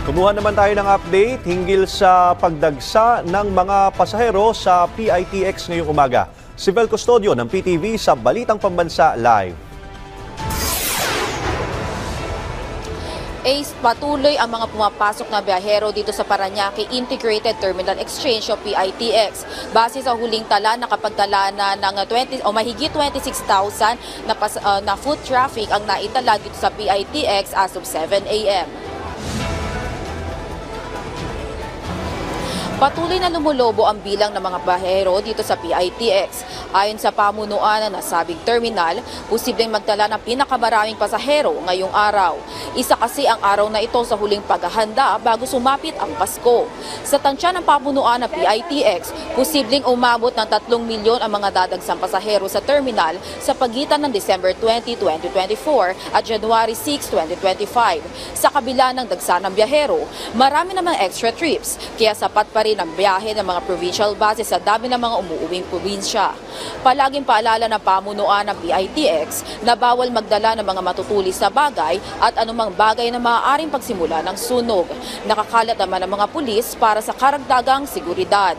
Kumuha naman tayo ng update hinggil sa pagdagsa ng mga pasahero sa PITX ngayong umaga. Si Vel Custodio ng PTV sa Balitang Pambansa Live. Ace, patuloy ang mga pumapasok na biyahero dito sa Parañaque Integrated Terminal Exchange o PITX. Base sa huling tala, nakapagtala na ng mahigit 26,000 na foot traffic ang naitala dito sa PITX as of 7 a.m. Patuloy na lumulobo ang bilang ng mga bahero dito sa PITX. Ayon sa pamunuan ng nasabing terminal, posibleng magtala ng pinakamaraming pasahero ngayong araw. Isa kasi ang araw na ito sa huling paghahanda bago sumapit ang Pasko. Sa tansya ng pamunuan ng PITX, posibleng umabot ng 3 milyon ang mga dadagsang pasahero sa terminal sa pagitan ng December 20, 2024 at January 6, 2025. Sa kabila ng dagsa ng biyahero, marami namang extra trips, kaya sapat pa rin ang biyahe ng mga provincial buses sa dami ng mga umuuwing probinsya. Palaging paalala ng pamunuan ng PITX na bawal magdala ng mga matutulis na bagay at anumang bagay na maaaring pagsimula ng sunog. Nakakalat naman ang mga pulis para sa karagdagang seguridad.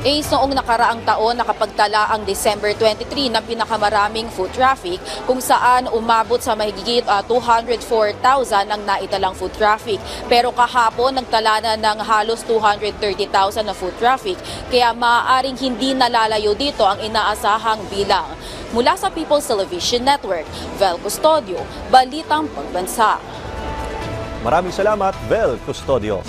Ace, noong nakaraang taon, nakapagtala ang December 23 ng pinakamaraming foot traffic kung saan umabot sa mahigit 204,000 ang naitalang foot traffic. Pero kahapon, nagtala na ng halos 230,000 na foot traffic, kaya maaaring hindi nalalayo dito ang inaasahang bilang. Mula sa People's Television Network, Vel Custodio, Balitang Pambansa. Maraming salamat, Vel Custodio.